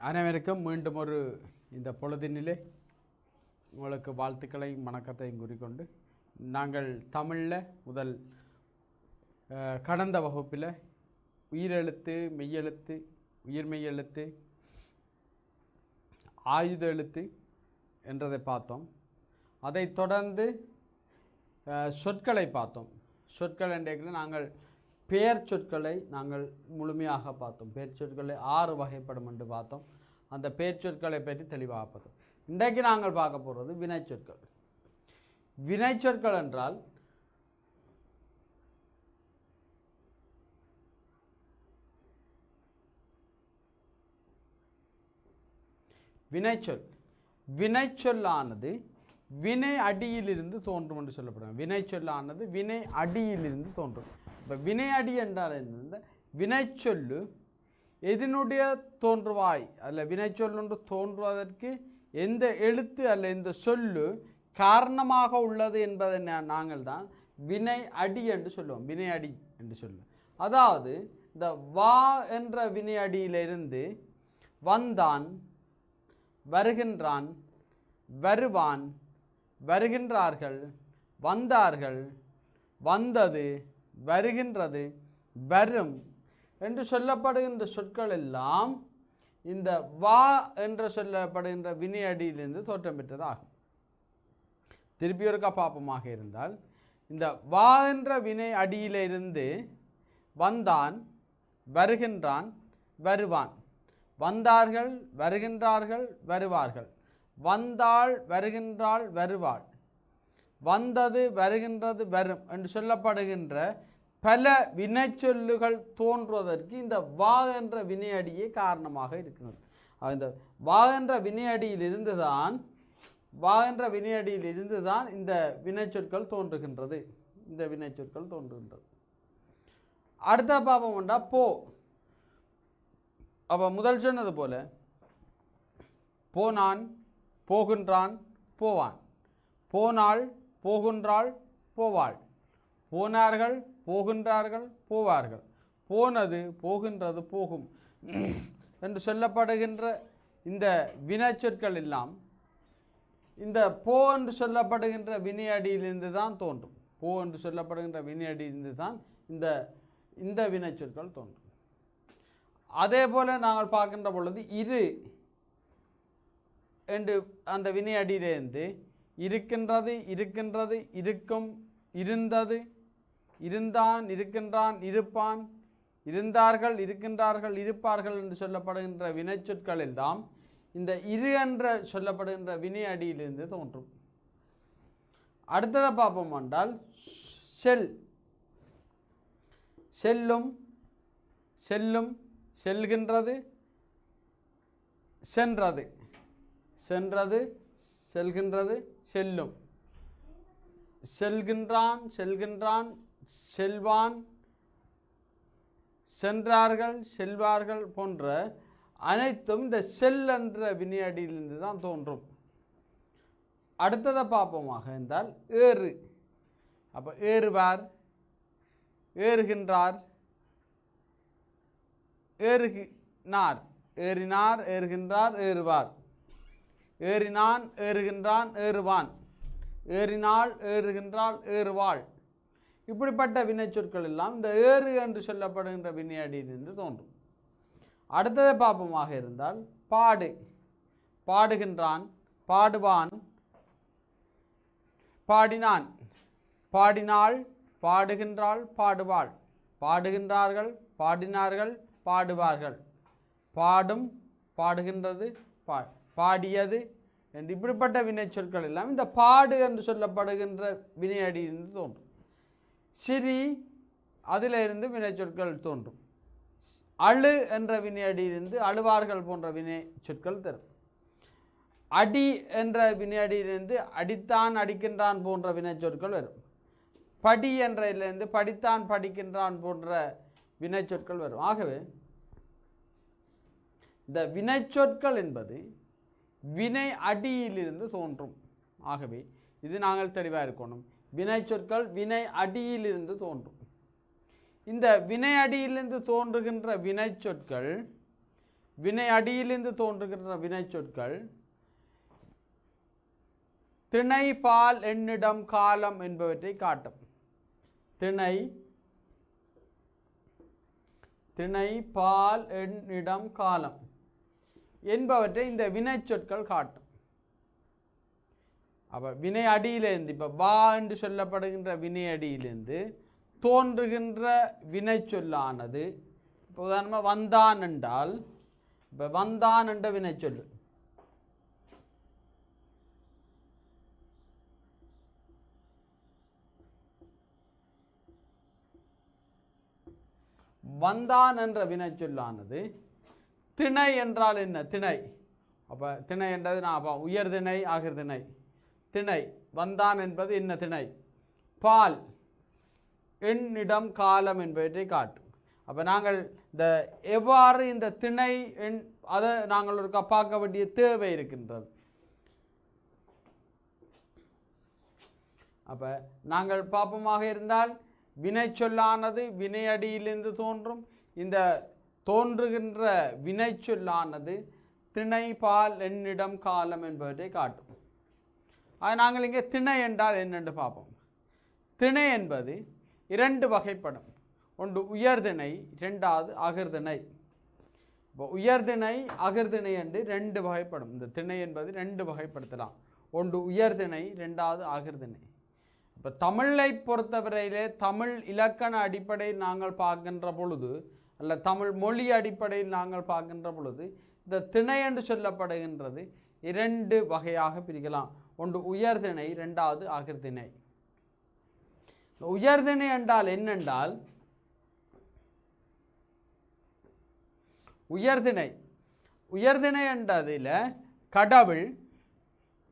அனைவருக்கும் மீண்டும் ஒரு இந்த பொழுதினிலே உங்களுக்கு வாழ்த்துக்களையும் வணக்கத்தையும் கூறிக்கொண்டு நாங்கள் தமிழில் முதல் கடந்த வகுப்பில் உயிரெழுத்து மெய்யெழுத்து உயிர்மெய் எழுத்து ஆயுத எழுத்து என்றதை பார்த்தோம். அதைத் தொடர்ந்து சொற்களை பார்த்தோம். சொற்கள் என்றைக்கு நாங்கள் பெயர் சொற்களை நாங்கள் முழுமையாக பார்த்தோம். பெயர் சொற்களை 6 வகைப்படும் என்று பார்த்தோம். அந்த பெயர் சொற்களை பற்றி தெளிவாக பார்த்தோம். இன்றைக்கு நாங்கள் பார்க்க போகிறது வினைச்சொற்கள். வினைச்சொற்கள் என்றால் வினைச்சொல் வினைச்சொல்லானது வினை அடியிலிருந்து தோன்றும் என்று சொல்லப்படுகிறது. வினைச்சொல்லானது வினை அடியிலிருந்து தோன்றும். இப்போ வினை அடி என்றால் என்ன? வினைச்சொல்லு எதனுடைய தோன்றுவாய் அல்ல வினைச்சொல் ஒன்று தோன்றுவதற்கு எந்த எழுத்து அல்ல எந்த சொல்லு காரணமாக உள்ளது என்பதை நாங்கள் தான் வினை அடி என்று சொல்லுவோம். வினை அடி என்று சொல்லுவோம். அதாவது இந்த வா என்ற வினை அடியிலிருந்து வந்தான், வருகின்றான், வருவான், வருகின்றார்கள், வந்தார்கள், வந்தது, வருகின்றது, வரும் என்று சொல்லப்படுகின்ற சொற்கள் எல்லாம் இந்த வா என்று சொல்லப்படுகின்ற வினை அடியிலிருந்து தோற்றம் பெற்றதாகும். திருப்பி ஒருக்கா பாப்பமாக இருந்தால் இந்த வா என்ற வினை அடியிலிருந்து வந்தான், வருகின்றான், வருவான், வந்தார்கள், வருகின்றார்கள், வருவார்கள், வந்தாள், வருகின்றாள், வருவாள், வந்தது, வருகின்றது, வரும் என்று சொல்லப்படுகின்ற பல வினைச்சொல்லுகள் தோன்றுவதற்கு இந்த வா என்ற வினையடியே காரணமாக இருக்கிறது. இந்த வா என்ற வினையடியிலிருந்து தான் இந்த வினைச்சொற்கள் தோன்றுகின்றது. இந்த வினைச்சொற்கள் தோன்றுகின்றது. அடுத்த பாபம் உண்டா போ. அப்போ முதல் சொன்னது போல போனான், போகின்றான், போவான், போனாள், போகின்றாள், போவாள், போனார்கள், போகின்றார்கள், போவார்கள், போனது, போகின்றது, போகும் என்று சொல்லப்படுகின்ற இந்த வினைச்சொற்கள் எல்லாம் இந்த போ என்று சொல்லப்படுகின்ற வினையடியிலிருந்து தான் தோன்றும். போ என்று சொல்லப்படுகின்ற வினையடியிலிருந்து தான் இந்த வினைச்சொற்கள் தோன்றும். அதே போல நாங்கள் பார்க்கின்ற பொழுது இரு என்று அந்த வினையடியிலிருந்து இருக்கின்றது, இருக்கின்றது, இருக்கும், இருந்தது, இருந்தான், இருக்கின்றான், இருப்பான், இருந்தார்கள், இருக்கின்றார்கள், இருப்பார்கள் என்று சொல்லப்படுகின்ற வினைச்சொற்கள் எல்லாம் இந்த இரு என்ற சொல்லப்படுகின்ற வினை அடியிலிருந்து தோன்றும். அடுத்ததை பார்ப்போம் என்றால் செல். செல்லும், செல்லும், செல்கின்றது, சென்றது, சென்றது, செல்கின்றது, செல்லும், செல்கின்றான், செல்கின்றான், செல்வான், சென்றார்கள், செல்வார்கள் போன்ற அனைத்தும் இந்த செல் என்ற வினையடியிலிருந்து தான் தோன்றும். அடுத்ததை பார்ப்போமாக இருந்தால் ஏறு. அப்போ ஏறுவார், ஏறுகின்றார், ஏறுகினார், ஏறினார், ஏறுகின்றார், ஏறுவார், ஏறினான், ஏறுகின்றான், ஏறுவான், ஏறினாள், ஏறுகின்றாள், ஏறுவாள். இப்படிப்பட்ட வினைச்சொற்கள் எல்லாம் இந்த ஏறு என்று சொல்லப்படுகின்ற வினையடியிலிருந்து தோன்றும். அடுத்ததை பாப்பமாக இருந்தால் பாடு. பாடுகின்றான், பாடுவான், பாடினான், பாடினாள், பாடுகின்றாள், பாடுவாள், பாடுகின்றார்கள், பாடினார்கள், பாடுவார்கள், பாடும், பாடுகின்றது, பாடியது என்று இப்படிப்பட்ட வினைச்சொற்கள் எல்லாம் இந்த பாடு என்று சொல்லப்படுகின்ற வினையடியிலிருந்து தோன்றும். சிரி அதிலிருந்து வினைச்சொற்கள் தோன்றும். அழு என்ற வினையடியிலிருந்து அழுவார்கள் போன்ற வினைச்சொற்கள் தரும். அடி என்ற வினையடியிலிருந்து அடித்தான், அடிக்கின்றான் போன்ற வினைச்சொற்கள் வரும். படி என்ற இதிலிருந்து படித்தான், படிக்கின்றான் போன்ற வினைச்சொற்கள் வரும். ஆகவே இந்த வினைச்சொற்கள் என்பது வினை அடியிலிருந்து தோன்றும். ஆகவே இது நாங்கள் தெளிவாக இருக்கணும். வினைச்சொற்கள் வினை அடியிலிருந்து தோன்றும். இந்த வினை அடியிலிருந்து தோன்றுகின்ற வினைச்சொற்கள் வினை அடியிலிருந்து தோன்றுகின்ற வினை சொற்கள் திணை பால் எண்ணிடம் காலம் என்பவற்றை காட்டும். திணை பால் எண்ணிடம் காலம் என்பவற்றை இந்த வினை சொற்கள் காட்டும். அப்போ வினை அடியிலிருந்து இப்போ வா என்று சொல்லப்படுகின்ற வினை அடியிலிருந்து தோன்றுகின்ற வினை சொல்லானது இப்போ உதாரணமாக வந்தான் என்றால் இப்போ வந்தான் என்ற வினை சொல்லு வந்தான் என்ற வினை சொல்லானது திணை என்றால் என்ன? திணை. அப்போ திணை என்றது நான் உயர்திணை ஆகிர்திணை. திணை வந்தான் என்பது என்ன? திணை. பால் எண்ணிடம் காலம் என்பவற்றை காட்டும். அப்போ நாங்கள் இந்த எவ்வாறு இந்த திணை எண் அதை நாங்கள் ஒரு பார்க்க வேண்டிய தேவை இருக்கின்றது. அப்போ நாங்கள் பாப்பமாக இருந்தால் வினை சொல்லானது வினையடியிலிருந்து தோன்றும். இந்த தோன்றுகின்ற வினை சொல்லானது திணை பால் எண்ணிடம் காலம் என்பவற்றை காட்டும். அது நாங்கள் இங்கே திணை என்றால் என்னென்று பார்ப்போம். திணை என்பது இரண்டு வகைப்படும். ஒன்று உயர்திணை, இரண்டாவது அகிர்திணை. இப்போ உயர்திணை அகிர்திணை என்று ரெண்டு வகைப்படும். இந்த திணை என்பது ரெண்டு வகைப்படுத்தலாம். ஒன்று உயர்திணை, ரெண்டாவது அகிர்திணை. இப்போ தமிழை பொறுத்தவரையிலே தமிழ் இலக்கண அடிப்படையில் நாங்கள் பார்க்கின்ற பொழுது அல்ல தமிழ் மொழி அடிப்படையில் நாங்கள் பார்க்கின்ற பொழுது இந்த திணை என்று சொல்லப்படுகின்றது இரண்டு வகையாக பிரிக்கலாம். ஒன்று உயர்திணை, ரெண்டாவது அகிர்திணை. உயர்திணை என்றால் என்னென்றால் உயர்திணை என்றதில் கடவுள்,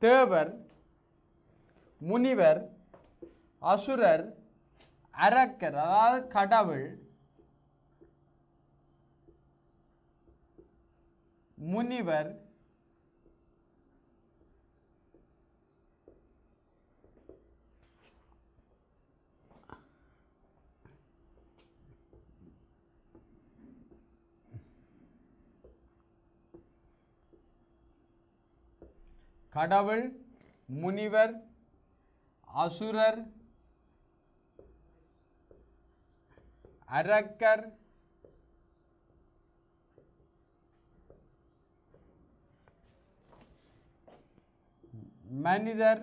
தேவர், முனிவர், அசுரர், அரக்கர், அதாவது கடவுள், முனிவர், கடவுள், முனிவர், அசுரர், அரக்கர், மனிதர்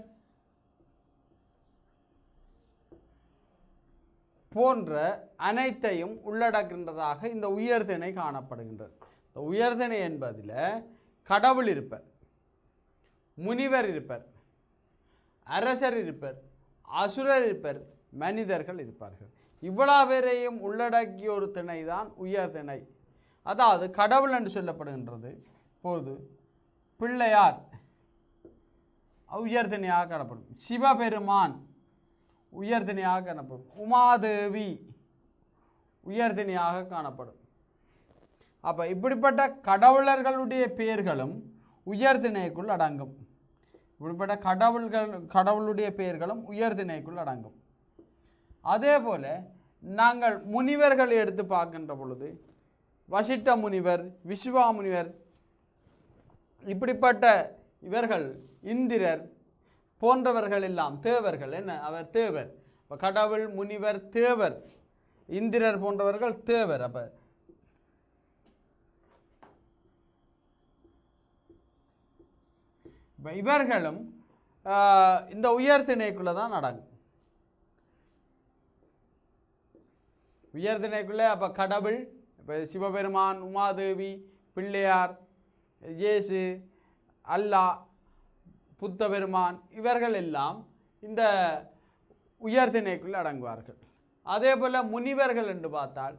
போன்ற அனைத்தையும் உள்ளடக்கின்றதாக இந்த உயர்திணை காணப்படுகின்றது. இந்த உயர்திணை என்பதில் கடவுள் இருப்பர், முனிவர் இருப்பர், அரசர் இருப்பர், அசுரர் இருப்பர், மனிதர்கள் இருப்பார்கள். இவ்வளவு பேரையும் உள்ளடக்கிய ஒரு திணை தான் உயர்திணை. அதாவது கடவுள் என்று சொல்லப்படுகின்றது. இப்போது பிள்ளையார் உயர்திணையாக காணப்படும். சிவபெருமான் உயர்திணையாக காணப்படும். உமாதேவி உயர்திணையாக காணப்படும். அப்போ இப்படிப்பட்ட கடவுளர்களுடைய பெயர்களும் உயர்திணைக்குள் அடங்கும். இப்படிப்பட்ட கடவுளுடைய பெயர்களும் உயர்திணைக்குள் அடங்கும். அதே போல நாங்கள் முனிவர்களை எடுத்து பார்க்கின்ற பொழுது வசிட்ட முனிவர், விஸ்வாமுனிவர், இப்படிப்பட்ட இவர்கள், இந்திரர் போன்றவர்கள் எல்லாம் தேவர்கள். என்ன? அவர் தேவர். இப்போ கடவுள், முனிவர், தேவர், இந்திரர் போன்றவர்கள் தேவர். அப்போ இவர்களும் இந்த உயர்திணைக்குள்ளே தான் அடங்கும். உயர்திணைக்குள்ளே அப்போ கடவுள், இப்போ சிவபெருமான், உமாதேவி, பிள்ளையார், இயேசு, அல்லாஹ், புத்த பெருமான், இவர்கள் எல்லாம் இந்த உயர்திணைக்குள் அடங்குவார்கள். அதே போல் முனிவர்கள் என்று பார்த்தால்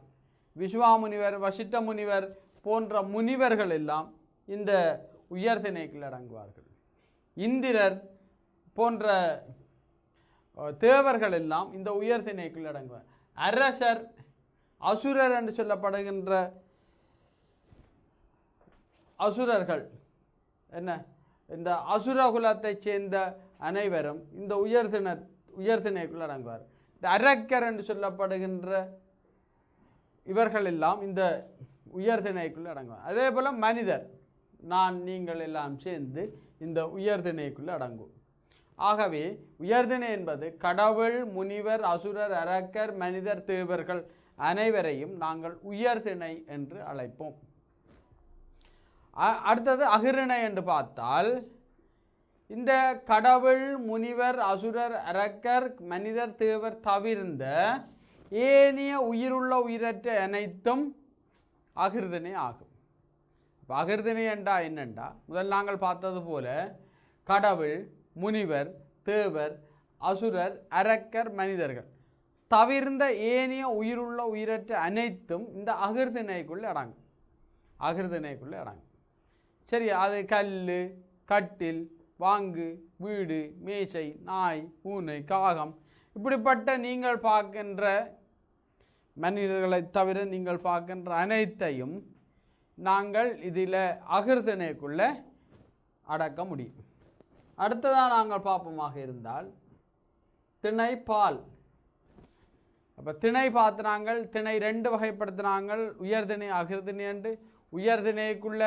விஸ்வாமுனிவர், வசிட்ட முனிவர் போன்ற முனிவர்கள் எல்லாம் இந்த உயர்திணைக்குள் அடங்குவார்கள். இந்திரர் போன்ற தேவர்கள் எல்லாம் இந்த உயர்திணைக்குள் அடங்குவார். அரசர், அசுரர் என்று சொல்லப்படுகின்ற அசுரர்கள் என்ன? இந்த அசுரகுலத்தை சேர்ந்த அனைவரும் இந்த உயர்திணைக்குள் அடங்குவார். இந்த அரக்கர் என்று சொல்லப்படுகின்ற இவர்கள் எல்லாம் இந்த உயர்திணைக்குள்ளே அடங்குவார். அதே போல் மனிதர், நான் நீங்கள் எல்லாம் சேர்ந்து இந்த உயர்திணைக்குள்ளே அடங்குவோம். ஆகவே உயர்திணை என்பது கடவுள், முனிவர், அசுரர், அரக்கர், மனிதர், தேவர்கள் அனைவரையும் நாங்கள் உயர்திணை என்று அழைப்போம். அடுத்தது அகிரிணை என்று பார்த்தால் இந்த கடவுள், முனிவர், அசுரர், அரக்கர், மனிதர், தேவர் தவிர்ந்த ஏனைய உயிருள்ள உயிரற்ற அனைத்தும் அகிர்திணை ஆகும். அகிர்திணை என்றா என்னண்டா, முதல் நாங்கள் பார்த்தது போல கடவுள், முனிவர், தேவர், அசுரர், அரக்கர், மனிதர்கள் தவிர்ந்த ஏனைய உயிருள்ள உயிரற்ற அனைத்தும் இந்த அகிர்திணைக்குள்ளே அடங்கும். அகிர்திணைக்குள்ளே அடங்கும். சரி, அது கல், கட்டில், வாங்கு, வீடு, மேசை, நாய், பூனை, காகம் இப்படிப்பட்ட நீங்கள் பார்க்கின்ற மனிதர்களை தவிர நீங்கள் பார்க்கின்ற அனைத்தையும் நாங்கள் இதில் அகிர்திணைக்குள்ளே அடக்க முடியும். அடுத்ததாக நாங்கள் பார்ப்போமாக இருந்தால் திணை, பால். அப்போ திணை பார்த்துனாங்கள், திணை 2 வகைப்படுத்தினாங்கள், உயர்திணை, அகிர்திணை என்று. உயர்திணைக்குள்ள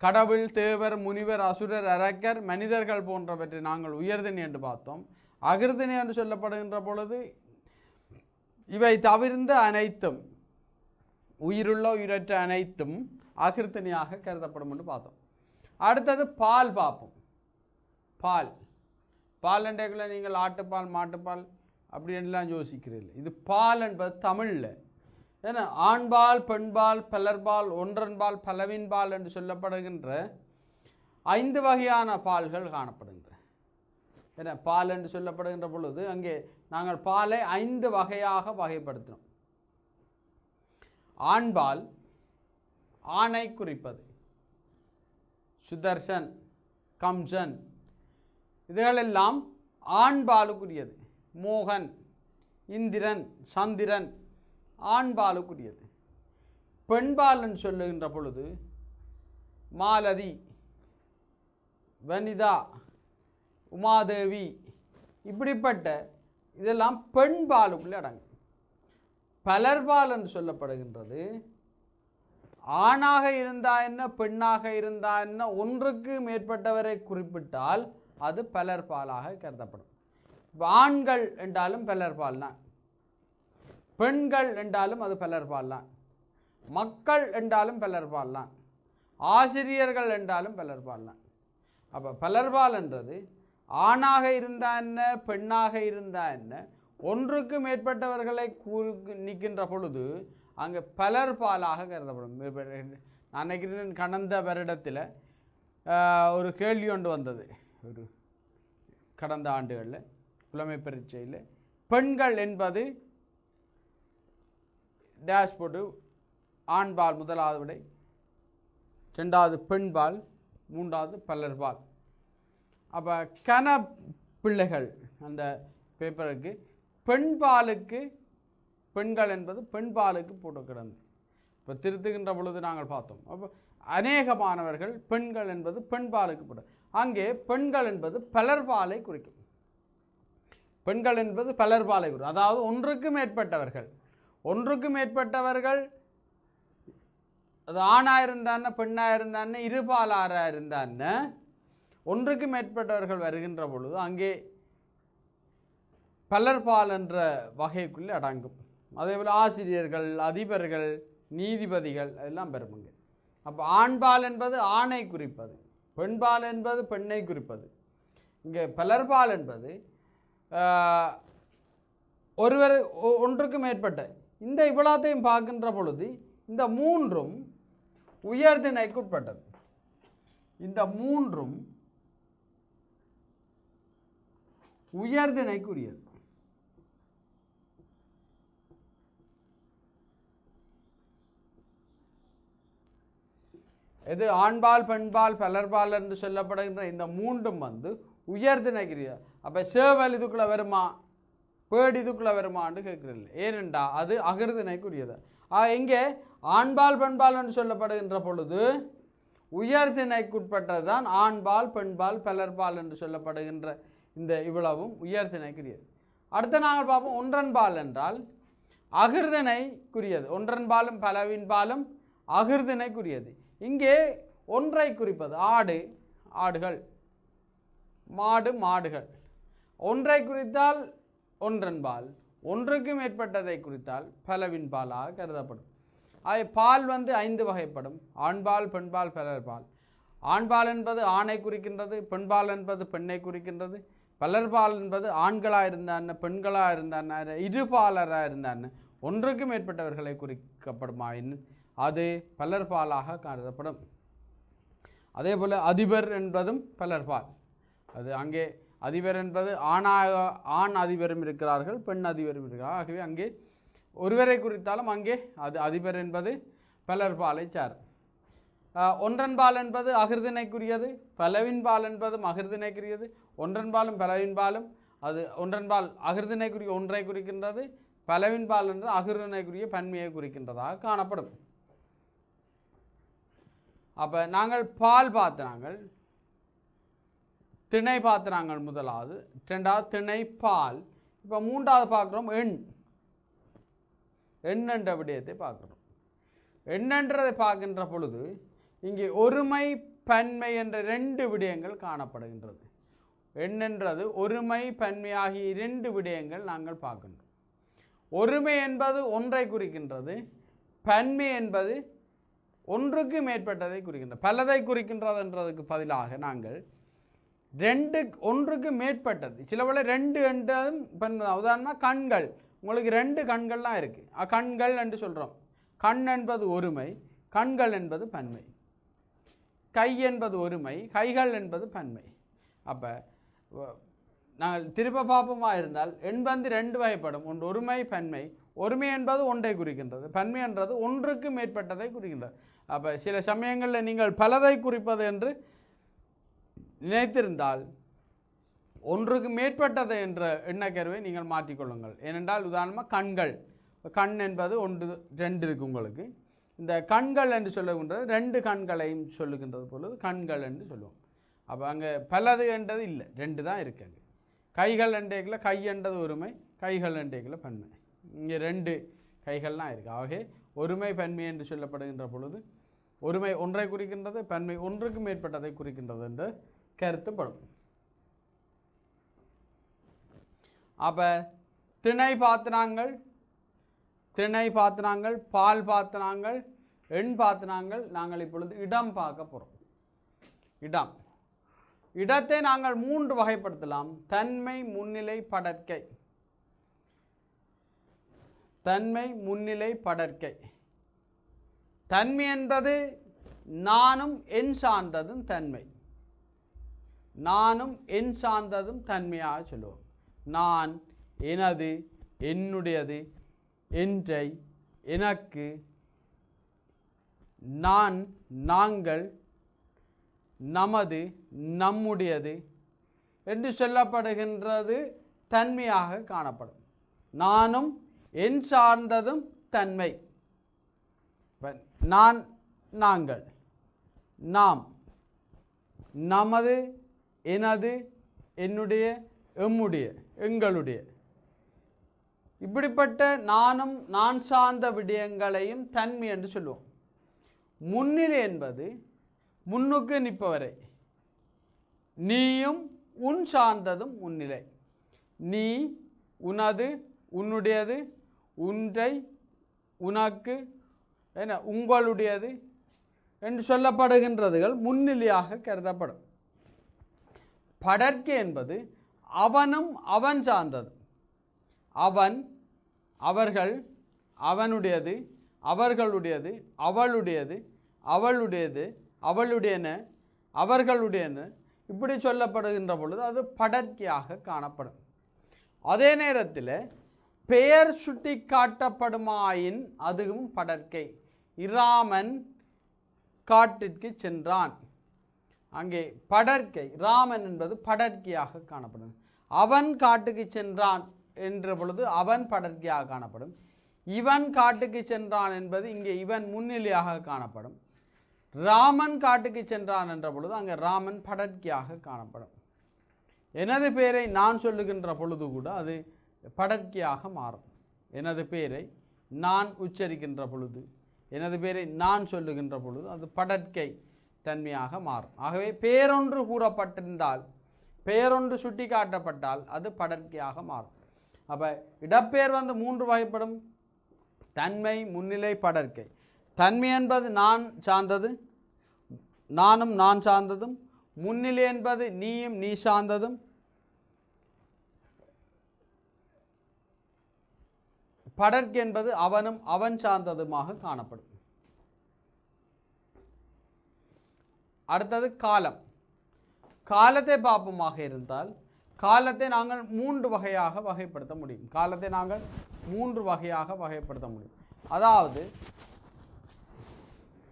கடவுள், தேவர், முனிவர், அசுரர், அரக்கர், மனிதர்கள் போன்றவற்றை நாங்கள் உயர்திணை என்று பார்த்தோம். அகிர்திணை என்று சொல்லப்படுகின்ற பொழுது இவை தவிர்ந்த அனைத்தும் உயிருள்ள உயிரற்ற அனைத்தும் அகிர்திணையாக கருதப்படும் என்று பார்த்தோம். அடுத்தது பால் பார்ப்போம். பால் பால் என்றைக்குள்ள நீங்கள் ஆட்டுப்பால், மாட்டுப்பால் அப்படி எல்லாம் யோசிக்கிறீர்கள். இது பால் என்பது தமிழில் ஏன்னா ஆண்பால், பெண்பால், பலர்பால், ஒன்றன்பால், பலவின்பால் என்று சொல்லப்படுகின்ற 5 வகையான பால்கள் காணப்படுகின்றன. ஏன்னா பால் என்று சொல்லப்படுகின்ற பொழுது அங்கே நாங்கள் பாலை 5 வகையாக வகைப்படுத்தினோம். ஆண்பால் ஆணை குறிப்பது, சுதர்சன், கம்சன் இதுகளெல்லாம் ஆண்பாலுக்குரியது. மோகன், இந்திரன், சந்திரன் ஆண்பாலுக்குரியது. பெண்பால் என்று சொல்லுகின்ற பொழுது மாலதி, வனிதா, உமாதேவி இப்படிப்பட்ட இதெல்லாம் பெண்பாலுக்குள்ளே அடங்கும். பலர்பால் என்று சொல்லப்படுகின்றது ஆணாக இருந்தா என்ன, பெண்ணாக இருந்தா என்ன, ஒன்றுக்கு மேற்பட்டவரை குறிப்பிட்டால் அது பலர்பாலாக கருதப்படும். ஆண்கள் என்றாலும் பலர்பால் தான், பெண்கள் என்றாலும் அது பலர்பால் தான், மக்கள் என்றாலும் பலர்பால் தான், ஆசிரியர்கள் என்றாலும் பலர்பால் தான். அப்போ பலர்பால் என்றது ஆணாக இருந்தா என்ன, பெண்ணாக இருந்தா என்ன, ஒன்றுக்கு மேற்பட்டவர்களை நிற்கின்ற பொழுது அங்கே பலர்பாலாக கருதப்படும். நான் நினைக்கிறேன் கடந்த வருடத்தில் ஒரு கேள்வி ஒன்று வந்தது, ஒரு கடந்த ஆண்டுகளில் புலமை பரீட்சையில் பெண்கள் என்பது டேஷ்போர்டு ஆண்பால் முதலாவது விடை, 2வது பெண்பால், 3வது பலர்பால். அப்போ கன பிள்ளைகள் அந்த பேப்பருக்கு பெண்பாலுக்கு பெண்கள் என்பது பெண்பாலுக்கு போட்டு கிடந்து இப்போ திருத்துகின்ற பொழுது நாங்கள் பார்த்தோம். அப்போ அநேக மாணவர்கள் பெண்கள் என்பது பெண்பாலுக்கு போட்டு, அங்கே பெண்கள் என்பது பலர்பாலை குறிக்கும். பெண்கள் என்பது பலர்பாலை குறிக்கும், அதாவது ஒன்றுக்கு மேற்பட்டவர்கள். ஒன்றுக்கு மேற்பட்டவர்கள் அது ஆணாக இருந்தான்னு, பெண்ணாக இருந்தான்னு, இருபாலாராக இருந்தான்னு ஒன்றுக்கு மேற்பட்டவர்கள் வருகின்ற பொழுது அங்கே பலர்பால் என்ற வகைக்குள்ளே அடங்கும். அதேபோல் ஆசிரியர்கள், அதிபர்கள், நீதிபதிகள் அதெல்லாம் பெறுமுங்க. அப்போ ஆண்பால் என்பது ஆணை குறிப்பது, பெண்பால் என்பது பெண்ணை குறிப்பது. இங்கே பலர்பால் என்பது ஒருவர் ஒன்றுக்கு மேற்பட்ட இந்த இவ்வளத்தையும் பார்க்கின்ற பொழுது இந்த 3ம் உயர்திணைக்குட்பட்டது. இந்த 3ம் உயர்திணைக்குரியது. இது ஆண்பால், பெண்பால், பலர்பால் என்று சொல்லப்படுகின்ற இந்த 3ம் உயர்திணைக்குரிய. அப்போ சேவல் இதுக்குள்ளே வருமா, பேடு இதுக்குள்ளே வருமான்னு கேட்குறதில்லை. ஏனென்றா அது அகிர்திணைக்குரியது. இங்கே ஆண்பால், பெண்பால் என்று சொல்லப்படுகின்ற பொழுது உயர்திணைக்குட்பட்டது தான் ஆண்பால், பெண்பால், பலர்பால் என்று சொல்லப்படுகின்ற இந்த இவ்வளவும் உயர்திணைக்குரியது. அடுத்து நாங்கள் பார்ப்போம் ஒன்றன்பால் என்றால் அகிர்திணைக்குரியது. ஒன்றன்பாலும் பலவின்பாலும் அகிர்திணைக்குரியது. இங்கே ஒன்றை குறிப்பது ஆடு ஆடுகள், மாடு மாடுகள். ஒன்றை குறித்தால் ஒன்றன்பால், ஒன்றுக்கு மேற்பட்டதை குறித்தால் பலவின்பாலாக கருதப்படும். பால் 5 வகைப்படும். ஆண்பால், பெண்பால், பலர்பால். ஆண்பால் என்பது ஆணை குறிக்கின்றது, பெண்பால் என்பது பெண்ணை குறிக்கின்றது, பலர்பால் என்பது ஆண்களாக இருந்தான்னு பெண்களாக இருந்தான்னு இருபாலராக இருந்தான்னு ஒன்றுக்கு மேற்பட்டவர்களை குறிக்கப்படுமாயின் அது பலர்பாலாக கருதப்படும். அதே போல் அதிபர் என்பதும் பலர்பால். அது அங்கே அதிபர் என்பது ஆண் அதிபரும் இருக்கிறார்கள், பெண் அதிபரும் இருக்கிறார்கள். ஆகவே அங்கே ஒருவரை குறித்தாலும் அங்கே அது அதிபர் என்பது பலர்பாலை சாரும். ஒன்றன்பால் என்பது அகிர்திணைக்குரியது, பலவின்பால் என்பதும் அகிர்திணைக்குரியது. ஒன்றன்பாலும் பலவின்பாலும் அது ஒன்றன்பால் அகிர்திணைக்குரிய ஒன்றை குறிக்கின்றது, பலவின்பால் என்ற அகிர்திணைக்குரிய பன்மையை குறிக்கின்றதாக காணப்படும். அப்போ நாங்கள் பால் பார்த்து, நாங்கள் திணை பார்த்து, நாங்கள் முதலாவது, ரெண்டாவது திணை பால். இப்போ மூன்றாவது பார்க்குறோம் என்ற விடயத்தை பார்க்குறோம். எண்ணன்றதை பார்க்கின்ற பொழுது இங்கே ஒருமை பன்மை என்ற 2 விடயங்கள் காணப்படுகின்றது. எண்ணென்றது ஒருமை பன்மை ஆகிய 2 விடயங்கள் நாங்கள் பார்க்கின்றோம். ஒருமை என்பது ஒன்றை குறிக்கின்றது, பன்மை என்பது ஒன்றுக்கு மேற்பட்டதை குறிக்கின்றது. பலதை குறிக்கின்றதுன்றதுக்கு பதிலாக நாங்கள் ஒன்றுக்கு மேற்பட்டது, சில வேளை 2 என்றதும் பண்ணுறோம். உதாரணமாக கண்கள், உங்களுக்கு 2 கண்கள்லாம் இருக்குது, கண்கள் என்று சொல்கிறோம். கண் என்பது ஒருமை, கண்கள் என்பது பன்மை. கை என்பது ஒருமை, கைகள் என்பது பன்மை. அப்போ நாங்கள் திருப்ப பாப்பமாக இருந்தால் எண் 2 வகைப்படும். ஒன்று ஒருமை, பன்மை. ஒருமை என்பது ஒன்றை குறிக்கின்றது, பன்மை என்றது ஒன்றுக்கு மேற்பட்டதை குறிக்கின்றது. அப்போ சில சமயங்களில் நீங்கள் பலதை குறிப்பது என்று நினைத்திருந்தால் ஒன்றுக்கு மேற்பட்டது என்ற எண்ணக்கருவை நீங்கள் மாற்றிக்கொள்ளுங்கள். ஏனென்றால் உதாரணமாக கண்கள், கண் என்பது 1 2 இருக்குது உங்களுக்கு. இந்த கண்கள் என்று சொல்லுகின்றது 2 கண்களையும் சொல்லுகின்றது பொழுது கண்கள் என்று சொல்லுவோம். அப்போ அங்கே பலது என்றது இல்லை, 2 தான் இருக்குது. கைகள் என்றைக்குள்ள கை என்றது ஒருமை, கைகள் என்றைக்குள்ள பன்மை. இங்கே 2 கைகள்லாம் இருக்குது. ஆகவே ஒருமை பன்மை என்று சொல்லப்படுகின்ற பொழுது ஒருமை ஒன்றை குறிக்கின்றது, பன்மை ஒன்றுக்கு மேற்பட்டதை குறிக்கின்றது என்று கருத்துப்படும். அப்போ திணை பார்த்தினாங்கள், பால் பார்த்தினாங்கள், எண் பார்த்தினாங்கள். நாங்கள் இப்பொழுது இடம் பார்க்க போகிறோம். இடத்தை நாங்கள் 3 வகைப்படுத்தலாம். தன்மை, முன்னிலை, படர்க்கை. தன்மை, முன்னிலை, படர்க்கை. தன்மை என்பது நானும் என் சார்ந்ததும் தன்மை. நானும் என் சார்ந்ததும் தன்மையாக சொல்லுவோம். நான், எனது, என்னுடையது, என்றை, எனக்கு, நான், நாங்கள், நமது, நம்முடையது என்று சொல்லப்படுகின்றது தன்மையாக காணப்படும். நானும் என் சார்ந்ததும் தன்மை. நான், நாங்கள், நாம், நமது, எனது, என்னுடைய, எம்முடைய, எங்களுடைய, இப்படிப்பட்ட நானும் நான் சார்ந்த விடயங்களையும் தன்மை என்று சொல்லுவோம். முன்னிலை என்பது முன்னுக்கு நிற்பவரை. நீயும் உன் சார்ந்ததும் முன்னிலை. நீ, உனது, உன்னுடையது, உன்றை, உனக்கு, என்ன உங்களுடையது என்று சொல்லப்படுகின்றதுகள் முன்னிலையாக கருதப்படும். படர்க்கை என்பது அவனும் அவன் சார்ந்தது. அவன், அவர்கள், அவனுடையது, அவர்களுடையது, அவளுடையது, அவளுடையது, அவளுடையன, அவர்களுடையன, இப்படி சொல்லப்படுகின்ற பொழுது அது படர்க்கையாக காணப்படும். அதே நேரத்தில் பெயர் சுட்டி காட்டப்படுமாயின் அதுவும் படர்க்கை. இராமன் காட்டிற்கு சென்றான். அங்கே படர்க்கை, ராமன் என்பது படர்க்கையாக காணப்படும். அவன் காட்டுக்கு சென்றான் என்ற பொழுது அவன் படர்க்கையாக காணப்படும். இவன் காட்டுக்கு சென்றான் என்பது இங்கே இவன் முன்னிலையாக காணப்படும். ராமன் காட்டுக்கு சென்றான் என்ற பொழுது அங்கே ராமன் படர்க்கையாக காணப்படும். எனது பெயரை நான் சொல்லுகின்ற பொழுது கூட அது படர்க்கையாக மாறும். எனது பெயரை நான் உச்சரிக்கின்ற பொழுது, எனது பேரை நான் சொல்லுகின்ற பொழுது அது படற்கை தன்மையாக மாறும். ஆகவே பேரொன்று கூறப்பட்டிருந்தால், பெயரொன்று சுட்டி காட்டப்பட்டால் அது படற்கையாக மாறும். அப்போ இடப்பெயர் வந்து 3 வகைப்படும்: தன்மை, முன்னிலை, படற்கை. தன்மை என்பது நான் சார்ந்தது, நானும் நான் சார்ந்ததும். முன்னிலை என்பது நீயும் நீ சார்ந்ததும். படற்கை என்பது அவனும் அவன் சார்ந்ததுமாக காணப்படும். அடுத்தது காலம். காலத்தை பார்ப்போமாக இருந்தால், காலத்தை நாங்கள் 3 வகையாக வகைப்படுத்த முடியும். காலத்தை நாங்கள் 3 வகையாக வகைப்படுத்த முடியும். அதாவது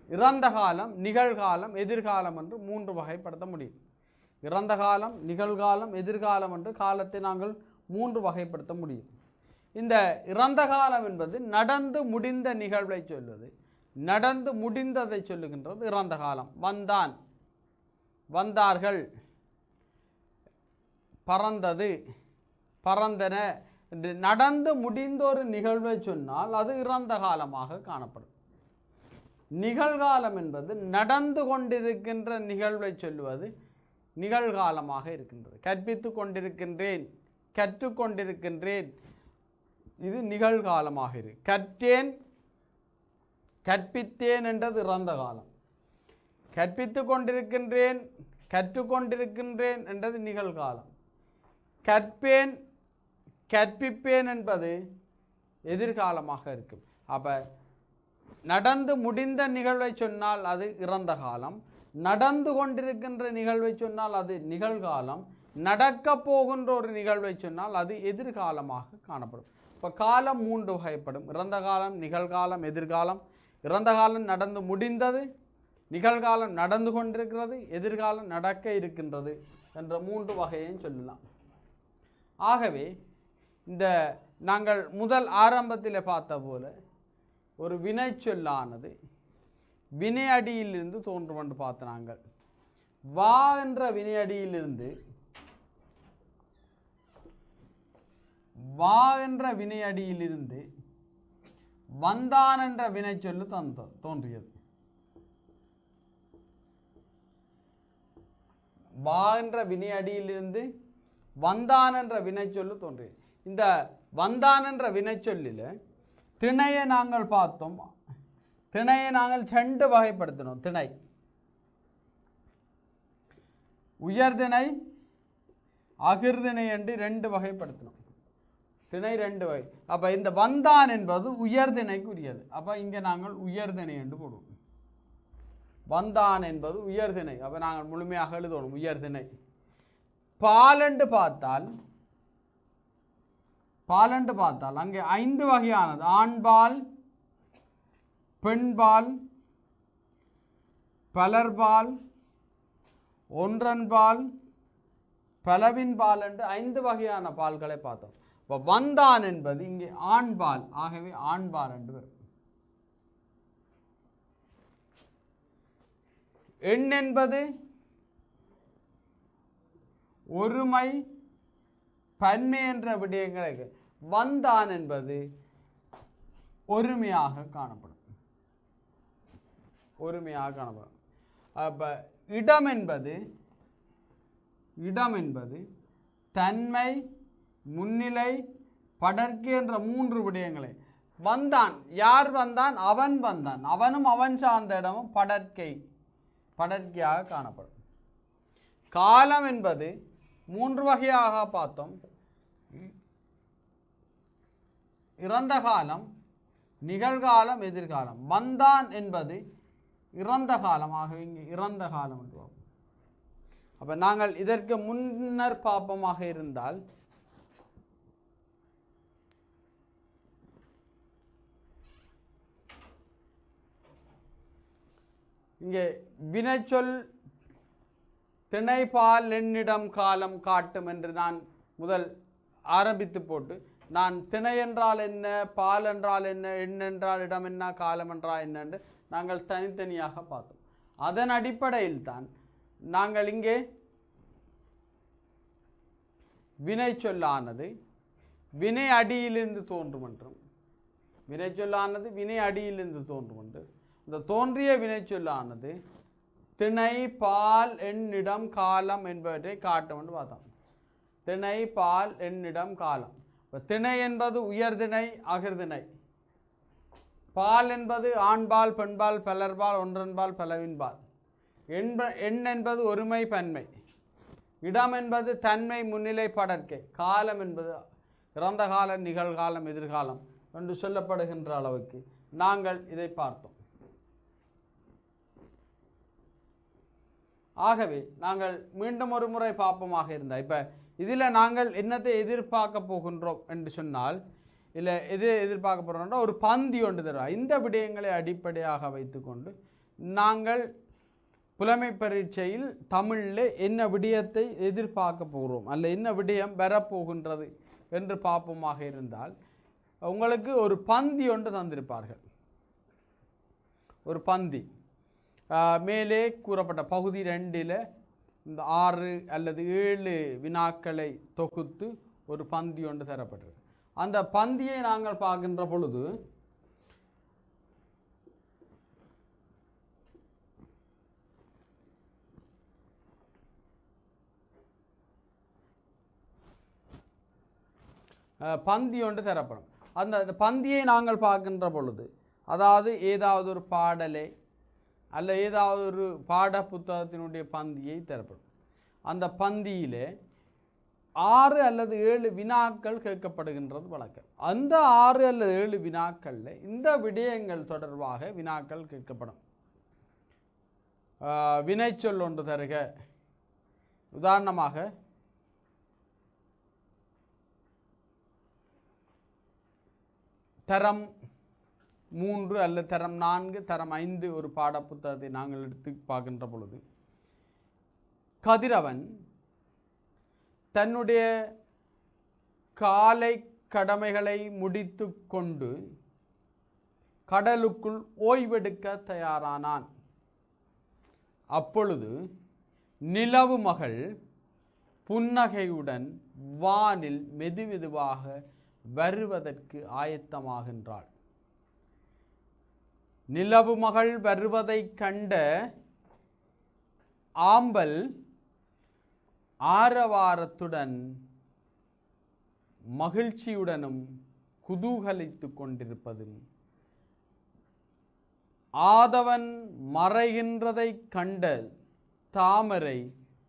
இறந்த காலம், நிகழ்காலம், எதிர்காலம் என்று 3 வகைப்படுத்த முடியும். இறந்த காலம், நிகழ்காலம், எதிர்காலம் என்று காலத்தை நாங்கள் 3 வகைப்படுத்த முடியும். இந்த இறந்த காலம் என்பது நடந்து முடிந்த நிகழ்வை சொல்வது, நடந்து முடிந்ததை சொல்லுகின்றது இறந்த காலம். வந்தான், வந்தார்கள், பறந்தது, பறந்தன என்று நடந்து முடிந்த ஒரு நிகழ்வை சொன்னால் அது இறந்த காலமாக காணப்படும். நிகழ்காலம் என்பது நடந்து கொண்டிருக்கின்ற நிகழ்வை சொல்லுவது நிகழ்காலமாக இருக்கின்றது. கற்பித்து கொண்டிருக்கின்றேன், கற்றுக்கொண்டிருக்கின்றேன், இது நிகழ்காலமாக இருக்கு. கற்றேன், கற்பித்தேன் என்றது இறந்த காலம். கற்பித்து கொண்டிருக்கின்றேன், கற்றுக்கொண்டிருக்கின்றேன் என்றது நிகழ்காலம். கற்பேன், கற்பிப்பேன் என்பது எதிர்காலமாக இருக்கும். அப்போ நடந்து முடிந்த நிகழ்வை சொன்னால் அது இறந்த காலம், நடந்து கொண்டிருக்கின்ற நிகழ்வை சொன்னால் அது நிகழ்காலம், நடக்கப் போகின்ற ஒரு நிகழ்வை சொன்னால் அது எதிர்காலமாக காணப்படும். இப்போ காலம் 3 வகைப்படும்: இறந்த காலம், நிகழ்காலம், எதிர்காலம். இறந்த காலம் நடந்து முடிந்தது, நிகழ்காலம் நடந்து கொண்டிருக்கிறது, எதிர்காலம் நடக்க இருக்கின்றது என்ற 3 வகையையும் சொல்லலாம். ஆகவே இந்த நாங்கள் முதல் ஆரம்பத்தில் பார்த்த போல ஒரு வினை சொல்லானது வினை அடியிலிருந்து தோன்றும் என்று பார்த்த நாங்கள். வா என்ற வினை அடியிலிருந்து, வா என்ற வினை அடியிலிருந்து வந்தான் என்ற வினை சொல்லு தோன்றியது. வா என்ற வினை அடியிலிருந்து வந்தான் என்ற வினை சொல்லு தோன்றியது. இந்த வந்தான் என்ற வினை சொல்லில் திணையை நாங்கள் பார்த்தோம். திணையை நாங்கள் 2 வகைப்படுத்தினோம். திணை, உயர்திணை, அகிர்திணை என்று 2 வகைப்படுத்தினோம். திணை 2 வகை. அப்போ இந்த வந்தான் என்பது உயர்திணைக்குரியது. அப்போ இங்கே நாங்கள் உயர்திணை என்று போடுவோம். வந்தான் என்பது உயர்திணை. அப்போ நாங்கள் முழுமையாக எழுதணும் உயர்திணை. பாலண்டு பார்த்தால், பாலண்டு பார்த்தால் அங்கே 5 வகையானது: ஆண்பால், பெண்பால், பலர்பால், ஒன்றன்பால், பலவின்பால் என்று 5 வகையான பால்களை பார்த்தோம். இப்போ வந்தான் என்பது இங்கே ஆண்பால், ஆகவே ஆண்பால் என்று வரும். எண் என்பது ஒருமை, பன்மை என்ற விடயங்களுக்கு வந்தான் என்பது ஒருமையாக காணப்படும். ஒருமையாக காணப்படும். அப்போ இடம் என்பது, இடம் என்பது தன்மை, முன்னிலை, படற்கை என்ற 3 விடயங்களை. வந்தான், யார் வந்தான்? அவன் வந்தான். அவனும் அவன் சார்ந்த இடமும் படற்கை, படற்கையாக காணப்படும். காலம் என்பது 3 வகையாக பார்த்தோம்: இறந்த காலம், நிகழ்காலம், எதிர்காலம். வந்தான் என்பது இறந்த காலம், ஆகவே இங்கே இறந்த காலம் என்று. அப்போ நாங்கள் இதற்கு முன்னர் பாப்பமாக இருந்தால் இங்கே வினைச்சொல் திணைப்பால் என்னிடம் காலம் காட்டும் என்று நான் முதல் ஆரம்பித்து போட்டு, நான் திணை என்றால் என்ன, பால் என்றால் என்ன, எண் என்றால் இடம் என்ன, காலம் என்றால் என்ன என்று நாங்கள் தனித்தனியாக பார்த்தோம். அதன் அடிப்படையில் தான் நாங்கள் இங்கே வினை சொல்லானது வினை அடியிலிருந்து தோன்றும் என்றும் வினைச்சொல்லானது வினை அடியிலிருந்து தோன்றும். இந்த தோன்றிய வினைச்சொல்லானது திணை பால் எண்ணிடம் காலம் என்பவற்றை காட்டும் என்று பார்த்தோம். திணை பால் எண்ணிடம் காலம். இப்போ திணை என்பது உயர்திணை அகர்திணை, பால் என்பது ஆண்பால் பெண்பால் பலர்பால் ஒன்றன்பால் பலவின்பால், எண் என்பது ஒருமை பன்மை, இடம் என்பது தன்மை முன்னிலை படற்கை, காலம் என்பது இறந்த காலம் நிகழ்காலம் எதிர்காலம் என்று சொல்லப்படுகின்ற அளவுக்கு நாங்கள் இதை பார்த்தோம். ஆகவே நாங்கள் மீண்டும் ஒரு முறை பார்ப்போமாக இருந்தால், இப்போ இதில் நாங்கள் என்னத்தை எதிர்பார்க்க போகின்றோம் என்று சொன்னால், இல்லை எதிர்பார்க்க போகிறோம்னா ஒரு பந்தி ஒன்று தருவோம். இந்த விடயங்களை அடிப்படையாக வைத்துக்கொண்டு நாங்கள் புலமை பரீட்சையில் தமிழில் என்ன விடயத்தை எதிர்பார்க்க போகிறோம், அல்ல என்ன விடயம் வரப்போகின்றது என்று பார்ப்போமாக இருந்தால், உங்களுக்கு ஒரு பந்தி ஒன்று தந்திருப்பார்கள். ஒரு பந்தி மேலே கூறப்பட்ட பகுதி 2 இந்த 6 அல்லது 7 வினாக்களை தொகுத்து ஒரு பந்தி ஒன்று தரப்பட்டது. அந்த பந்தியை நாங்கள் பார்க்கின்ற பொழுது பந்தி ஒன்று தரப்படும். அந்த பந்தியை நாங்கள் பார்க்கின்ற பொழுது, அதாவது ஏதாவது ஒரு பாடலை அல்ல ஏதாவது ஒரு பாட புத்தகத்தினுடைய பந்தியை தரப்படும். அந்த பந்தியிலே 6 அல்லது 7 வினாக்கள் கேட்கப்படுகின்றது வழக்கம். அந்த 6 அல்லது 7 வினாக்களில் இந்த விடயங்கள் தொடர்பாக வினாக்கள் கேட்கப்படும். வினைச்சொல் ஒன்று தருக. உதாரணமாக தரம் 3 அல்லது தரம் 4 தரம் 5 ஒரு பாட புத்தகத்தை நாங்கள் எடுத்து பார்க்கின்ற பொழுது, கதிரவன் தன்னுடைய காலை கடமைகளை முடித்து கொண்டு கடலுக்குள் ஓய்வெடுக்க தயாரானான். அப்பொழுது நிலவு மகள் புன்னகையுடன் வானில் மெதுமெதுவாக வருவதற்கு ஆயத்தமாகின்றாள். நிலவு மகள் வருவதைக் கண்ட ஆம்பல் ஆரவாரத்துடன் மகிழ்ச்சியுடனும் குதூகலித்து கொண்டிருப்பதும், ஆதவன் மறைகின்றதைக் கண்ட தாமரை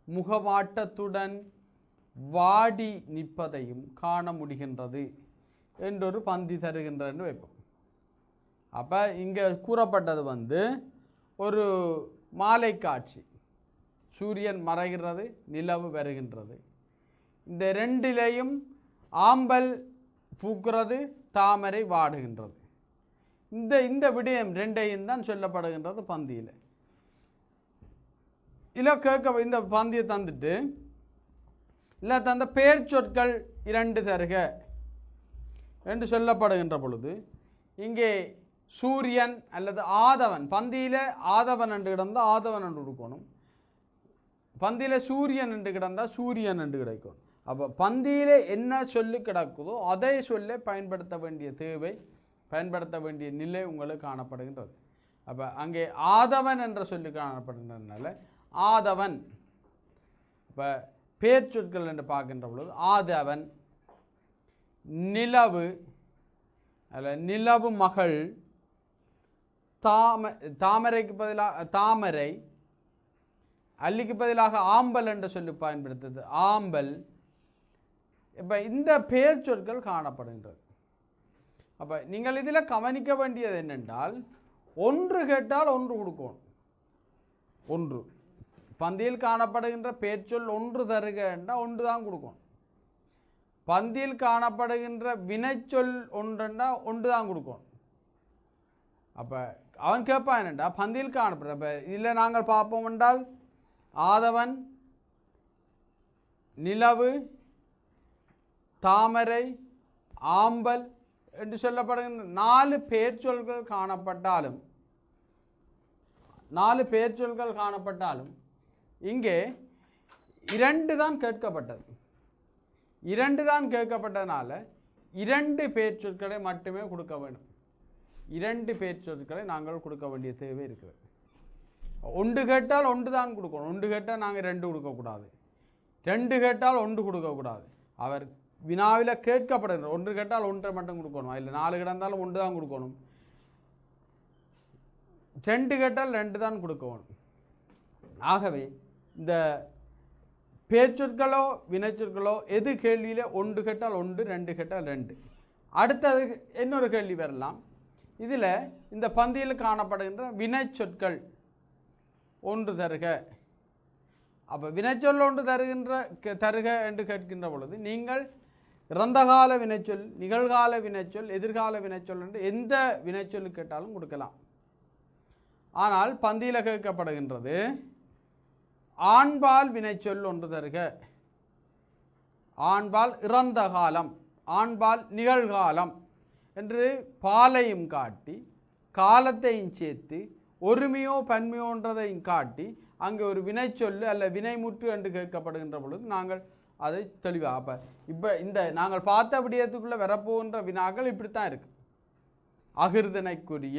முகவாட்டத்துடன் வாடி நிற்பதையும் காண முடிகின்றது என்றொரு பந்தி தருகின்றன்னு வைப்போம். அப்போ இங்கே கூறப்பட்டது ஒரு மாலை காட்சி. சூரியன் மறைகிறது, நிலவு வருகின்றது. இந்த 2லேயும் ஆம்பல் பூக்கிறது, தாமரை வாடுகின்றது. இந்த விடயம் 2ஐயும் தான் சொல்லப்படுகின்றது பந்தியில். இல்லை கேட்க இந்த பந்தியை தந்துட்டு இல்லை தந்த பெயர் சொற்கள் 2 தருக என்று சொல்லப்படுகின்ற பொழுது, இங்கே சூரியன் அல்லது ஆதவன், பந்தியில் ஆதவன் என்று கிடந்தால் ஆதவன் என்று கொடுக்கணும், பந்தியில் சூரியன் என்று கிடந்தால் சூரியன் என்று கிடைக்கும். அப்போ பந்தியில் என்ன சொல்லி கிடக்குதோ அதை சொல்ல பயன்படுத்த வேண்டிய தேவை, பயன்படுத்த வேண்டிய நிலை உங்களுக்கு காணப்படுகின்றது. அப்போ அங்கே ஆதவன் என்ற சொல்லி காணப்படுகின்றதுனால ஆதவன். இப்போ பேர் சொற்கள் என்று பார்க்கின்ற பொழுது ஆதவன், நிலவு அல்ல நிலவு மகள், தாமரைக்கு பதிலாக தாமரை, அல்லிக்கு பதிலாக ஆம்பல் என்று சொல்லி பயன்படுத்துது ஆம்பல். இப்போ இந்த பெயர் சொற்கள் காணப்படுகின்றது. அப்போ நீங்கள் இதில் கவனிக்க வேண்டியது என்னென்றால், ஒன்று கேட்டால் ஒன்று கொடுக்கணும். ஒன்று பந்தியில் காணப்படுகின்ற பெயர் சொல் ஒன்று தருக என்றால் ஒன்று தான் கொடுக்கணும். பந்தியில் காணப்படுகின்ற வினைச்சொல் ஒன்றுன்னா ஒன்று தான் கொடுக்கணும். அப்போ அவன் கேட்பான் என்னண்டா பந்தியில் காணப்படுற. இப்போ இதில் நாங்கள் பார்ப்போம் என்றால் ஆதவன், நிலவு, தாமரை, ஆம்பல் என்று சொல்லப்படுகின்ற 4 பெயர் சொல்கள் காணப்பட்டாலும், 4 பெயர் சொல்கள் காணப்பட்டாலும் இங்கே 2 தான் கேட்கப்பட்டது. 2 தான் கேட்கப்பட்டனால 2 பெயர் சொற்களை மட்டுமே கொடுக்க வேண்டும். 2 பெயர் சொற்களை நாங்கள் கொடுக்க வேண்டிய தேவை இருக்கிறது. ஒன்று கேட்டால் ஒன்று தான் கொடுக்கணும். ஒன்று கேட்டால் நாங்கள் 2 கொடுக்கக்கூடாது. 2 கேட்டால் 1 கொடுக்கக்கூடாது. அவர் வினாவில் கேட்கப்படுகிற 1 கேட்டால் 1 மட்டும் கொடுக்கணும். இல்லை 4 கிடந்தாலும் 1 தான் கொடுக்கணும். 2 கேட்டால் 2 தான் கொடுக்கணும். ஆகவே இந்த பேச்சொற்களோ வினைச்சொற்களோ எது கேள்வியில் 1 கேட்டால் 1, 2 கேட்டால் 2. அடுத்தது இன்னொரு கேள்வி வரலாம். இதில் இந்த பந்தியில் காணப்படுகின்ற வினைச்சொற்கள் 1 தருக. அப்போ வினைச்சொல் 1 தருக என்று கேட்கின்ற பொழுது நீங்கள் இறந்தகால வினைச்சொல், நிகழ்கால வினைச்சொல், எதிர்கால வினைச்சொல் என்று எந்த வினைச்சொல் கேட்டாலும் கொடுக்கலாம். ஆனால் பந்தியில் கேட்கப்படுகின்றது ஆண்பால் வினைச்சொல் 1 தருக. ஆண்பால் இறந்த காலம், ஆண்பால் நிகழ்காலம் என்று பாலையும் காட்டி காலத்தையும் சேர்த்து ஒருமையோ பன்மையோன்றதையும் காட்டி அங்கே ஒரு வினைச்சொல் அல்ல வினைமுற்று என்று கேட்கப்படுகின்ற பொழுது நாங்கள் அதை தெளிவாக இப்போ இந்த நாங்கள் பார்த்த விடயத்துக்குள்ளே வரப்போகின்ற வினாக்கள் இப்படித்தான் இருக்கு. அகிர்தனைக்குரிய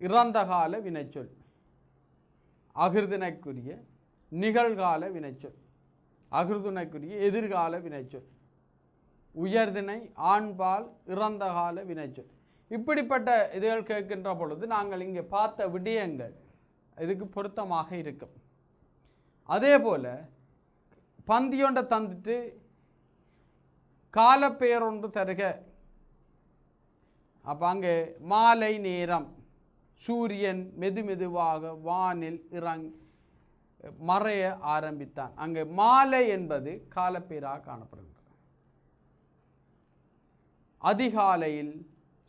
இறந்த கால வினைச்சொல், அகிர்தனைக்குரிய நிகழ்கால வினைச்சொல், அகிர்தனைக்குரிய எதிர்கால வினைச்சொல், உயர்திணை ஆண்பால் இறந்த கால வினைச்சொல். இப்படிப்பட்ட இதுகள் கேட்கின்ற பொழுது நாங்கள் இங்கே பார்த்த விடயங்கள் இதுக்கு பொருத்தமாக இருக்கும். அதே போல் பந்தியொன்றை தந்துட்டு காலப்பெயர் 1 தருக. அப்போ அங்கே மாலை நேரம், சூரியன் மெதுமெதுவாக வானில் மறைய ஆரம்பித்தான். அங்கே மாலை என்பது காலப்பெயராக காணப்படுகிறது. அதிகாலையில்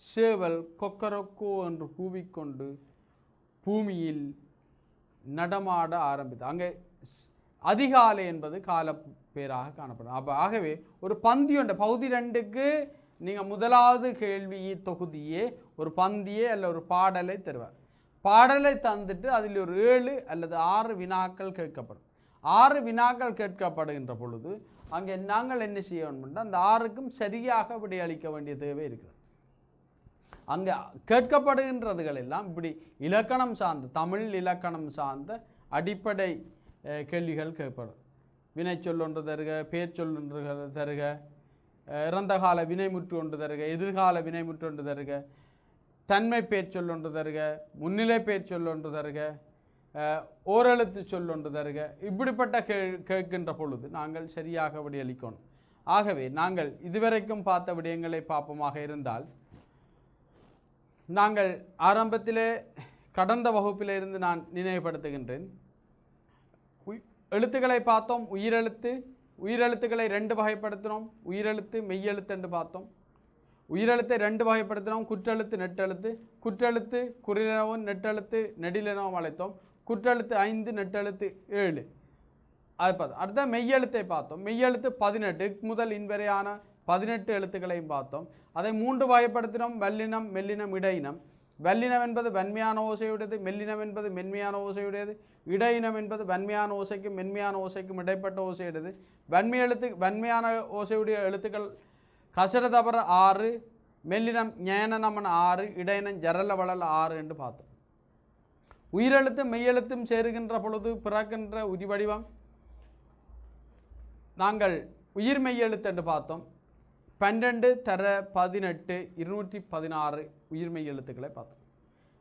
சேவல் கொக்கரக்கோ என்று கூவிக்கொண்டு பூமியில் நடமாட ஆரம்பித்தார். அங்கே அதிகாலை என்பது காலப்பேராக காணப்படும். அப்போ ஆகவே ஒரு பந்தியொண்ட பகுதி 2க்கு நீங்கள் முதலாவது கேள்வி தொகுதியே ஒரு பந்தியே அல்ல ஒரு பாடலை தருவார். பாடலை தந்துட்டு அதில் ஒரு 7 அல்லது 6 வினாக்கள் கேட்கப்படும். 6 வினாக்கள் கேட்கப்படுகின்ற பொழுது அங்கே நாங்கள் என்ன செய்ய வேண்டும், அந்த 6க்கும் சரியாக விடையளிக்க வேண்டிய தேவை இருக்கிறது. அங்கே கேட்கப்படுகின்றதுகள் எல்லாம் இப்படி இலக்கணம் சார்ந்த தமிழ் இலக்கணம் சார்ந்த அடிப்படை கேள்விகள் கேட்கப்படும். வினைச்சொல் 1 தருக, பேர்ச்சொல் 1 தருக, இறந்த கால வினைமுற்று 1 தருக, எதிர்கால வினைமுற்று 1 தருக, தன்மை பேர்ச்சொல் 1 தருக, முன்னிலை பேர்ச்சொல் 1 தருக, ஓரெழுத்து சொல் 1 தருக. இப்படிப்பட்ட கேட்கின்ற பொழுது நாங்கள் சரியாக விடையளிக்கணும். ஆகவே நாங்கள் இதுவரைக்கும் பார்த்த விடயங்களை பார்ப்போமாக இருந்தால், நாங்கள் ஆரம்பத்திலே கடந்த வகுப்பில் இருந்து நான் நினைவுபடுத்துகின்றேன். எழுத்துக்களை பார்த்தோம். உயிரெழுத்துக்களை 2 வகைப்படுத்தினோம். உயிரெழுத்து மெய்யெழுத்து என்று பார்த்தோம். உயிரெழுத்தை 2 வகைப்படுத்தினோம். குற்றெழுத்து நெட்டெழுத்து. குற்றெழுத்து குறிலெனவும் நெட்டெழுத்து நெடிலெனவும் அழைத்தோம். குற்றெழுத்து 5, நெட்டெழுத்து 7. அது பார்த்தோம். அடுத்த மெய்யெழுத்தை பார்த்தோம். மெய்யெழுத்து 18 முதல் இன்வரையான 18 எழுத்துக்களையும் பார்த்தோம். அதை 3 வகைப்படுத்தினோம். வல்லினம், மெல்லினம், இடையினம். வல்லினம் என்பது வன்மையான ஓசையுடையது, மெல்லினம் என்பது மென்மையான ஓசையுடையது, இடையினம் என்பது வன்மையான ஓசைக்கும் மென்மையான ஓசைக்கும் இடைப்பட்ட ஓசையுடையது. வன்மையான ஓசையுடைய எழுத்துக்கள் கசட தபர 6, மெல்லினம் ஞானநமன் 6, இடையினம் ஜரல வளல் 6 என்று பார்த்தோம். உயிரெழுத்தும் மெய்யெழுத்தும் சேருகின்ற பொழுது பிறக்கின்ற உரிவடிவம் நாங்கள் உயிர் மெய்யெழுத்து என்று பார்த்தோம். 12 தர 18 216 உயிர்மெய் எழுத்துக்களை பார்த்தோம்.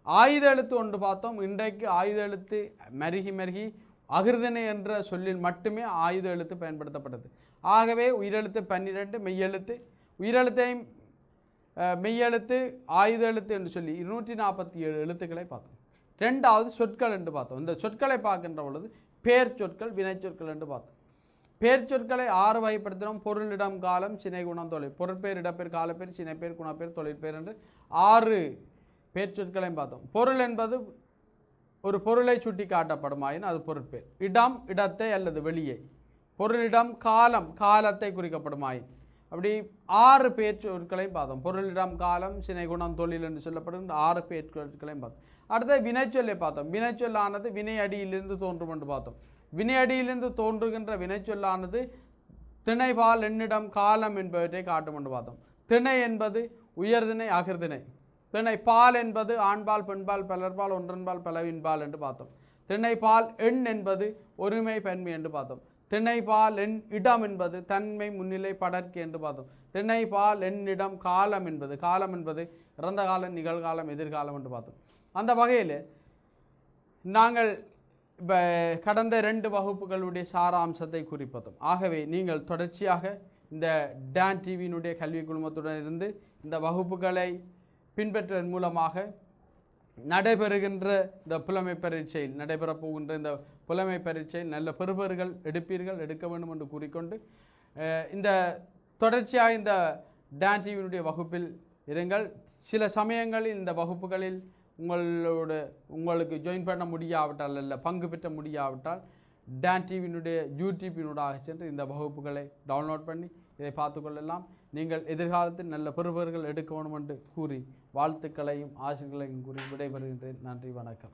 ஆயுத எழுத்து 1 பார்த்தோம். இன்றைக்கு ஆயுத எழுத்து மருகி அகிர்தனை என்ற சொல்லில் மட்டுமே ஆயுத எழுத்து பயன்படுத்தப்பட்டது. ஆகவே உயிரெழுத்து 12, மெய்யெழுத்து உயிரெழுத்தையும் மெய்யெழுத்து ஆயுத எழுத்து என்று சொல்லி 247 எழுத்துக்களை பார்த்தோம். 2வது சொற்கள் என்று பார்த்தோம். இந்த சொற்களை பார்க்கின்ற பொழுது பேர் சொற்கள், வினைச்சொற்கள் என்று பார்த்தோம். பேர் சொற்களை 6 வகைப்படுத்தினோம். பொருளிடம், காலம், சினை, குணம், தொழில். பொருட்பேர், இடப்பேர், காலப்பேர், சினைப்பேர், குணப்பேர், தொழிற்பேர் என்று 6 பேர் சொற்களையும் பார்த்தோம். பொருள் என்பது ஒரு பொருளை சுட்டி காட்டப்படுமாயின் அது பொருட்பேர். இடம், இடத்தை அல்லது வெளியே. பொருளிடம், காலம், காலத்தை குறிக்கப்படுமாயின். அப்படி 6 பேர் சொற்களையும் பார்த்தோம். பொருளிடம், காலம், சினை, குணம், தொழில் என்று சொல்லப்படுகின்ற 6 பேர் சொற்களையும் பார்த்தோம். அடுத்த வினைச்சொல்லை பார்த்தோம். வினைச்சொல்லானது வினை அடியிலிருந்து தோன்றும் என்று பார்த்தோம். வினையடியிலிருந்து தோன்றுகின்ற வினைச்சொல்லானது திணைபால், எண்ணிடம், காலம் என்பவற்றை காட்டும் என்று பார்த்தோம். திணை என்பது உயர்திணை அகிர்திணை. திணைப்பால் என்பது ஆண்பால் பெண்பால் பலர்பால் ஒன்றன்பால் பலவின்பால் என்று பார்த்தோம். திணைப்பால் எண் என்பது ஒருமை பன்மை என்று பார்த்தோம். திணைப்பால் எண் இடம் என்பது தன்மை முன்னிலை படர்க்கை என்று பார்த்தோம். திணைப்பால் எண்ணிடம் காலம் என்பது இறந்த காலம் நிகழ்காலம் எதிர்காலம் என்று பார்த்தோம். அந்த வகையில் நாங்கள் இப்போ கடந்த 2 வகுப்புகளுடைய சாராம்சத்தை குறிப்பதும். ஆகவே நீங்கள் தொடர்ச்சியாக இந்த டான் டிவியினுடைய கல்வி குழுமத்துடன் இருந்து இந்த வகுப்புகளை பின்பற்றுவதன் மூலமாக நடைபெறுகின்ற இந்த புலமை பரீட்சையில் நடைபெறப் போகின்ற இந்த புலமை பரீட்சையில் நல்ல பெறுபர்கள் எடுக்க வேண்டும் என்று கூறிக்கொண்டு இந்த தொடர்ச்சியாக இந்த டான் டிவியினுடைய வகுப்பில் இருங்கள். சில சமயங்களில் இந்த வகுப்புகளில் உங்களுக்கு ஜாயின் பண்ண முடியாவிட்டால் அல்ல பங்கு பெற்ற முடியாவிட்டால் டான் டிவியினுடைய யூடியூப்பினூடாக சென்று இந்த வகுப்புகளை டவுன்லோட் பண்ணி இதை பார்த்துக்கொள்ளலாம். நீங்கள் எதிர்காலத்தில் நல்ல பெறுபர்கள் எடுக்க வேண்டும் என்று கூறி வாழ்த்துக்களையும் ஆசிரியர்களையும் கூறி விடைபெறுகின்றேன். நன்றி, வணக்கம்.